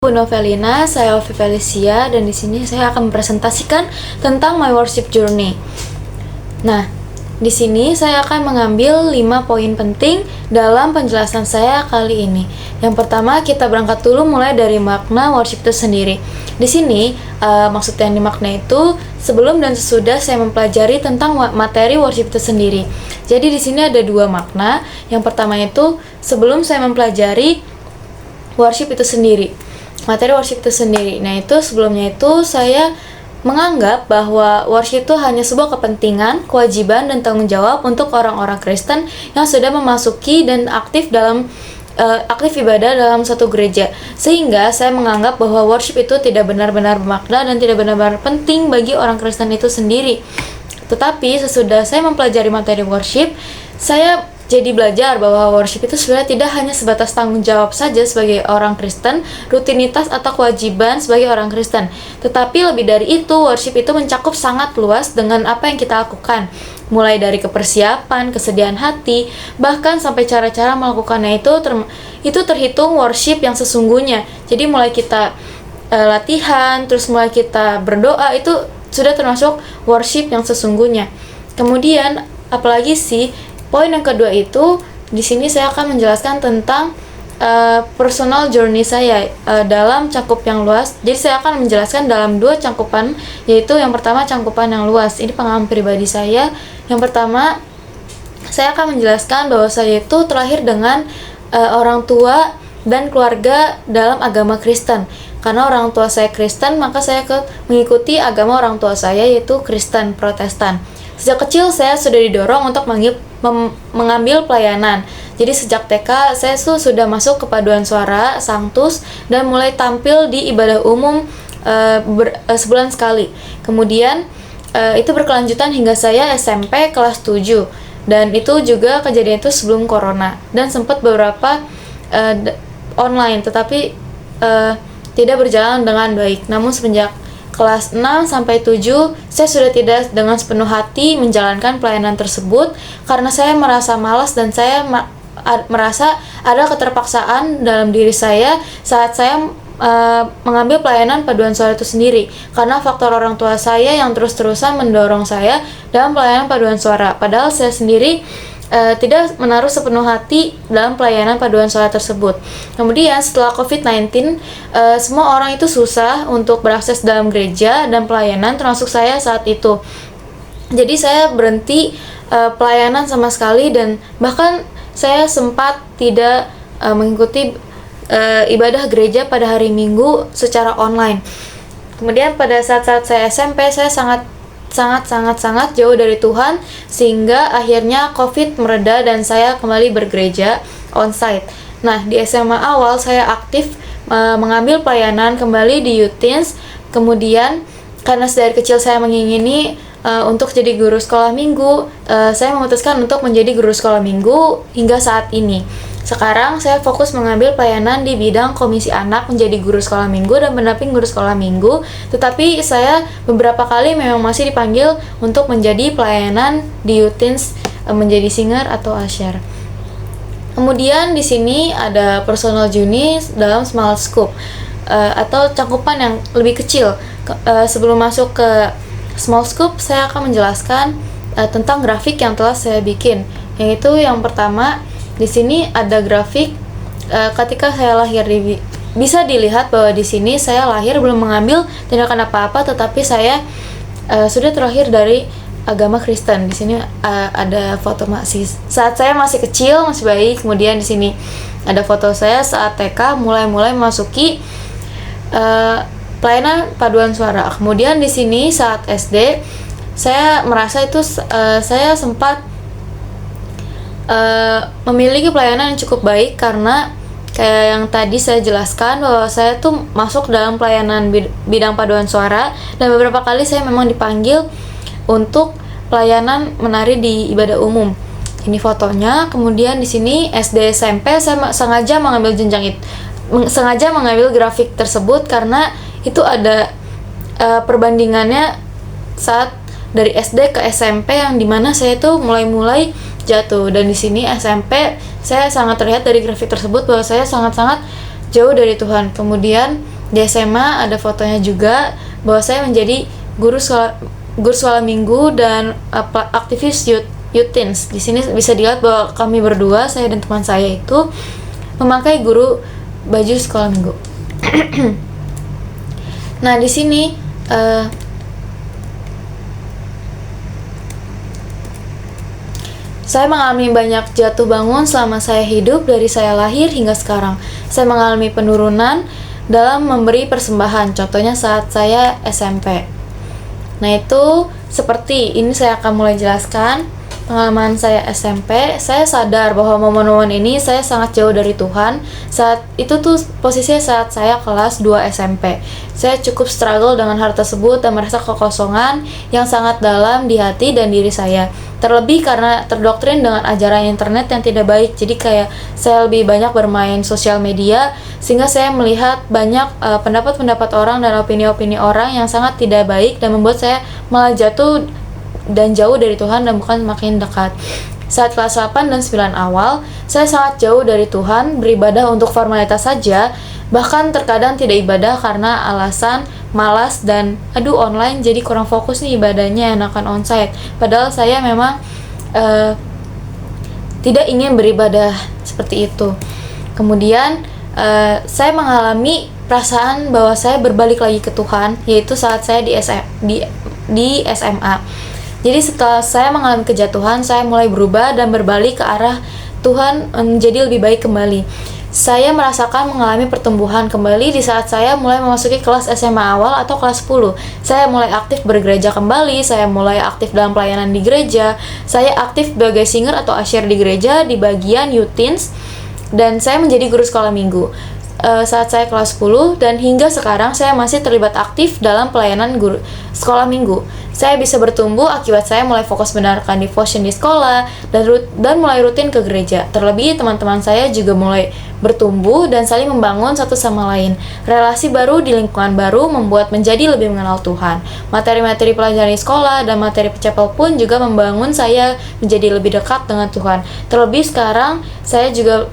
Bu Novelina, saya Ovi Felicia, dan di sini saya akan mempresentasikan tentang my worship journey. Nah, di sini saya akan mengambil 5 poin penting dalam penjelasan saya kali ini. Yang pertama, kita berangkat dulu mulai dari makna worship itu sendiri. Di sini, maksud yang dimakna itu sebelum dan sesudah saya mempelajari tentang materi worship itu sendiri. Jadi di sini ada 2 makna. Yang pertama itu sebelum saya mempelajari worship itu sendiri. Materi worship itu sendiri. Nah, itu sebelumnya itu saya menganggap bahwa worship itu hanya sebuah kepentingan, kewajiban, dan tanggung jawab untuk orang-orang Kristen yang sudah memasuki dan aktif ibadah dalam satu gereja. Sehingga saya menganggap bahwa worship itu tidak benar-benar bermakna dan tidak benar-benar penting bagi orang Kristen itu sendiri. Tetapi sesudah saya mempelajari materi worship, saya jadi belajar bahwa worship itu sebenarnya tidak hanya sebatas tanggung jawab saja sebagai orang Kristen, rutinitas atau kewajiban sebagai orang Kristen. Tetapi lebih dari itu, worship itu mencakup sangat luas dengan apa yang kita lakukan. Mulai dari kepersiapan, kesediaan hati, bahkan sampai cara-cara melakukannya itu terhitung worship yang sesungguhnya. Jadi mulai kita latihan, terus mulai kita berdoa, itu sudah termasuk worship yang sesungguhnya. Kemudian, apalagi sih, poin yang kedua itu, di sini saya akan menjelaskan tentang personal journey saya dalam cakup yang luas. Jadi saya akan menjelaskan dalam 2 cangkupan, yaitu yang pertama cangkupan yang luas. Ini pengalaman pribadi saya. Yang pertama, saya akan menjelaskan bahwa saya itu terlahir dengan orang tua dan keluarga dalam agama Kristen. Karena orang tua saya Kristen, maka saya mengikuti agama orang tua saya, yaitu Kristen Protestan. Sejak kecil saya sudah didorong untuk mengambil pelayanan. Jadi sejak TK saya sudah masuk ke paduan suara, Sanctus, dan mulai tampil di ibadah umum sebulan sekali. Kemudian itu berkelanjutan hingga saya SMP kelas 7. Dan itu juga kejadian itu sebelum corona. Dan sempat beberapa online, tetapi tidak berjalan dengan baik. Namun semenjak kelas 6 sampai 7, saya sudah tidak dengan sepenuh hati menjalankan pelayanan tersebut karena saya merasa malas dan saya merasa ada keterpaksaan dalam diri saya saat saya mengambil pelayanan paduan suara itu sendiri, karena faktor orang tua saya yang terus-terusan mendorong saya dalam pelayanan paduan suara, padahal saya sendiri tidak menaruh sepenuh hati dalam pelayanan paduan suara tersebut. Kemudian setelah COVID-19, semua orang itu susah untuk berakses dalam gereja dan pelayanan, termasuk saya saat itu. Jadi saya berhenti pelayanan sama sekali, dan bahkan saya sempat tidak mengikuti ibadah gereja pada hari Minggu secara online. Kemudian pada saat-saat saya SMP, saya sangat jauh dari Tuhan, sehingga akhirnya COVID mereda dan saya kembali bergereja onsite. Nah, di SMA awal saya aktif mengambil pelayanan kembali di Youth Teens. Kemudian karena dari kecil saya mengingini untuk jadi guru sekolah minggu, saya memutuskan untuk menjadi guru sekolah minggu hingga saat ini. Sekarang saya fokus mengambil pelayanan di bidang komisi anak, menjadi guru sekolah minggu dan pendamping guru sekolah minggu. Tetapi saya beberapa kali memang masih dipanggil untuk menjadi pelayanan di Youth Teens, menjadi singer atau usher. Kemudian di sini ada personal journey dalam small scope atau cakupan yang lebih kecil. Sebelum masuk ke small scope, saya akan menjelaskan tentang grafik yang telah saya bikin. Yaitu yang pertama, di sini ada grafik ketika saya lahir. Bisa dilihat bahwa di sini saya lahir belum mengambil tindakan apa-apa, tetapi saya sudah terlahir dari agama Kristen. Di sini ada foto saat saya masih kecil, masih bayi. Kemudian di sini ada foto saya saat TK mulai memasuki pelayanan paduan suara. Kemudian di sini saat SD saya merasa itu saya sempat memiliki pelayanan yang cukup baik, karena kayak yang tadi saya jelaskan bahwa saya tuh masuk dalam pelayanan bidang paduan suara, dan beberapa kali saya memang dipanggil untuk pelayanan menari di ibadah umum. Ini fotonya. Kemudian di sini SD SMP saya sengaja mengambil grafik tersebut karena itu ada perbandingannya saat dari SD ke SMP, yang dimana saya tuh mulai jatuh. Dan di sini SMP saya sangat terlihat dari grafik tersebut bahwa saya sangat jauh dari Tuhan. Kemudian di SMA ada fotonya juga bahwa saya menjadi guru sekolah minggu dan aktivis youth teens. Di sini bisa dilihat bahwa kami berdua, saya dan teman saya itu memakai baju sekolah minggu. Nah, di sini saya mengalami banyak jatuh bangun selama saya hidup dari saya lahir hingga sekarang. Saya mengalami penurunan dalam memberi persembahan, contohnya saat saya SMP. Nah, itu seperti ini saya akan mulai jelaskan pengalaman saya SMP. Saya sadar bahwa momen-momen ini saya sangat jauh dari Tuhan. Saat itu tuh posisinya saat saya kelas 2 SMP. Saya cukup struggle dengan hal tersebut dan merasa kekosongan yang sangat dalam di hati dan diri saya. Terlebih karena terdoktrin dengan ajaran internet yang tidak baik. Jadi kayak saya lebih banyak bermain sosial media, sehingga saya melihat banyak pendapat-pendapat orang dan opini-opini orang yang sangat tidak baik dan membuat saya malah jatuh dan jauh dari Tuhan dan bukan makin dekat. Saat kelas 8 dan 9 awal, saya sangat jauh dari Tuhan, beribadah untuk formalitas saja, bahkan terkadang tidak ibadah karena alasan malas dan online jadi kurang fokus nih ibadahnya, enakan onsite. Padahal saya memang tidak ingin beribadah seperti itu. Kemudian saya mengalami perasaan bahwa saya berbalik lagi ke Tuhan, yaitu saat saya di SMA. Jadi setelah saya mengalami kejatuhan, saya mulai berubah dan berbalik ke arah Tuhan menjadi lebih baik kembali. Saya merasakan mengalami pertumbuhan kembali di saat saya mulai memasuki kelas SMA awal atau kelas 10. Saya mulai aktif bergereja kembali, saya mulai aktif dalam pelayanan di gereja, saya aktif sebagai singer atau usher di gereja di bagian youth teens, dan saya menjadi guru sekolah minggu. Saat saya kelas 10 dan hingga sekarang saya masih terlibat aktif dalam pelayanan guru sekolah minggu. Saya bisa bertumbuh akibat saya mulai fokus mendengarkan devotion di sekolah dan mulai rutin ke gereja. Terlebih teman-teman saya juga mulai bertumbuh dan saling membangun satu sama lain. Relasi baru di lingkungan baru membuat menjadi lebih mengenal Tuhan. Materi-materi pelajaran di sekolah dan materi chapel pun juga membangun saya menjadi lebih dekat dengan Tuhan. Terlebih sekarang saya juga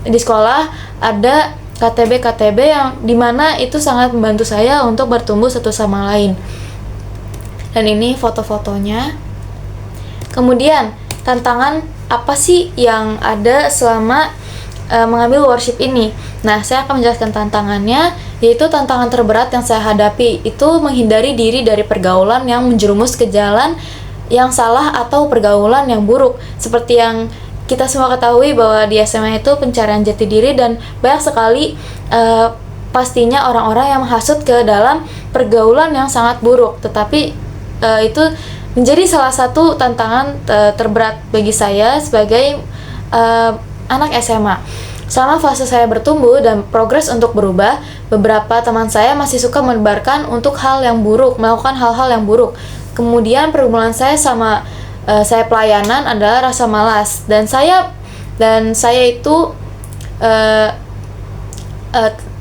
di sekolah ada KTB yang dimana itu sangat membantu saya untuk bertumbuh satu sama lain. Dan ini foto-fotonya. Kemudian tantangan apa sih yang ada selama mengambil worship ini? Nah, saya akan menjelaskan tantangannya, yaitu tantangan terberat yang saya hadapi itu menghindari diri dari pergaulan yang menjerumus ke jalan yang salah atau pergaulan yang buruk, seperti yang kita semua ketahui bahwa di SMA itu pencarian jati diri dan banyak sekali pastinya orang-orang yang menghasut ke dalam pergaulan yang sangat buruk. Tetapi itu menjadi salah satu tantangan terberat bagi saya sebagai anak SMA. Selama fase saya bertumbuh dan progres untuk berubah, beberapa teman saya masih suka menebarkan untuk hal yang buruk, melakukan hal-hal yang buruk. Kemudian pergumulan saya sama saya pelayanan adalah rasa malas, dan saya itu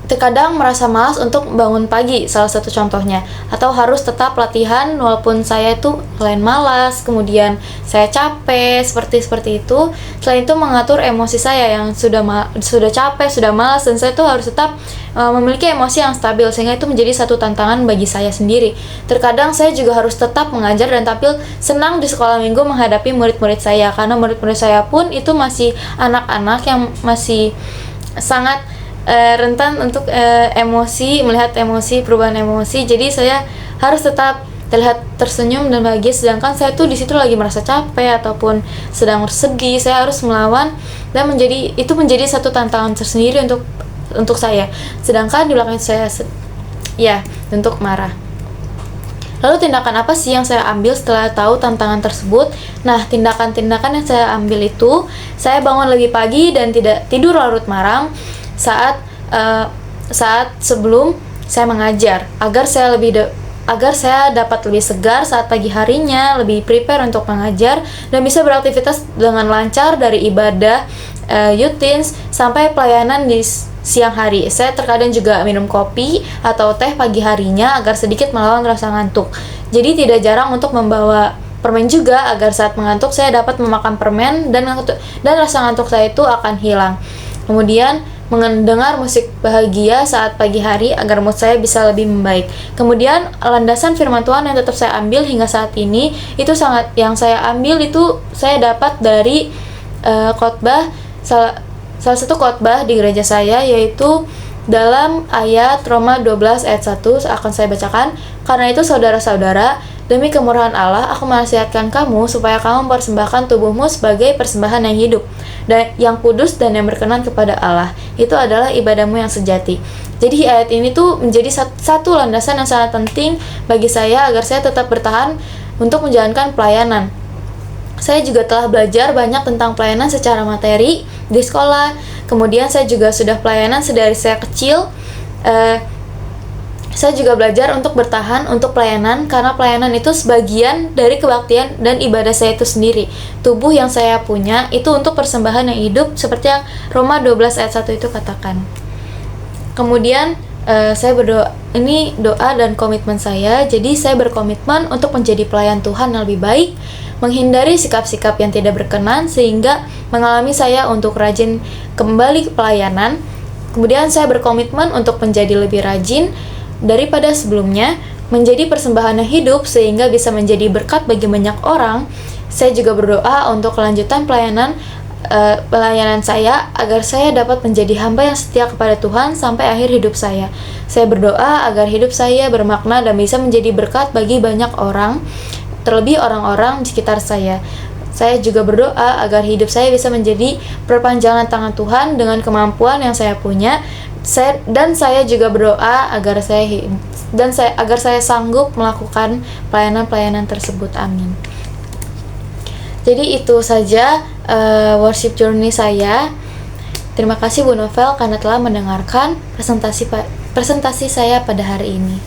terkadang merasa malas untuk bangun pagi, salah satu contohnya, atau harus tetap latihan walaupun saya itu selain malas, kemudian saya capek, seperti itu. Selain itu mengatur emosi saya yang sudah capek, sudah malas, dan saya tuh harus tetap memiliki emosi yang stabil, sehingga itu menjadi satu tantangan bagi saya sendiri. Terkadang saya juga harus tetap mengajar dan tampil senang di sekolah minggu menghadapi murid-murid saya, karena murid-murid saya pun itu masih anak-anak yang masih sangat rentan untuk emosi, melihat emosi, perubahan emosi. Jadi saya harus tetap terlihat tersenyum dan bahagia, sedangkan saya tuh di situ lagi merasa capek ataupun sedang sedih. Saya harus melawan dan itu menjadi satu tantangan tersendiri untuk saya. Sedangkan di belakang saya untuk marah. Lalu tindakan apa sih yang saya ambil setelah tahu tantangan tersebut? Nah, tindakan-tindakan yang saya ambil itu, saya bangun lebih pagi dan tidak tidur larut malam saat sebelum saya mengajar, agar saya dapat lebih segar saat pagi harinya, lebih prepare untuk mengajar dan bisa beraktivitas dengan lancar dari ibadah youth teens sampai pelayanan di siang hari. Saya terkadang juga minum kopi atau teh pagi harinya agar sedikit melawan rasa ngantuk. Jadi tidak jarang untuk membawa permen juga agar saat mengantuk saya dapat memakan permen dan rasa ngantuk saya itu akan hilang. Kemudian mendengar musik bahagia saat pagi hari agar mood saya bisa lebih membaik. Kemudian landasan firman Tuhan yang tetap saya ambil hingga saat ini itu yang saya ambil itu saya dapat dari khotbah salah satu khotbah di gereja saya, yaitu dalam ayat Roma 12 ayat 1 akan saya bacakan. Karena itu saudara-saudara, demi kemurahan Allah aku menasihatkan kamu supaya kamu mempersembahkan tubuhmu sebagai persembahan yang hidup dan yang kudus dan yang berkenan kepada Allah. Itu adalah ibadahmu yang sejati. Jadi ayat ini tuh menjadi satu landasan yang sangat penting bagi saya agar saya tetap bertahan untuk menjalankan pelayanan. Saya juga telah belajar banyak tentang pelayanan secara materi di sekolah. Kemudian saya juga sudah pelayanan sedari saya kecil. Saya juga belajar untuk bertahan untuk pelayanan karena pelayanan itu sebagian dari kebaktian dan ibadah saya itu sendiri. Tubuh yang saya punya itu untuk persembahan yang hidup seperti yang Roma 12 ayat 1 itu katakan. Kemudian saya berdoa, ini doa dan komitmen saya. Jadi saya berkomitmen untuk menjadi pelayan Tuhan yang lebih baik, menghindari sikap-sikap yang tidak berkenan sehingga mengalami saya untuk rajin kembali ke pelayanan. Kemudian saya berkomitmen untuk menjadi lebih rajin daripada sebelumnya, menjadi persembahan yang hidup sehingga bisa menjadi berkat bagi banyak orang. Saya juga berdoa untuk kelanjutan pelayanan saya agar saya dapat menjadi hamba yang setia kepada Tuhan sampai akhir hidup saya. Saya berdoa agar hidup saya bermakna dan bisa menjadi berkat bagi banyak orang, terlebih orang-orang di sekitar saya. Saya juga berdoa agar hidup saya bisa menjadi perpanjangan tangan Tuhan dengan kemampuan yang saya punya. Dan saya juga berdoa agar saya sanggup melakukan pelayanan-pelayanan tersebut. Amin. Jadi itu saja worship journey saya. Terima kasih Bu Novel karena telah mendengarkan presentasi saya pada hari ini.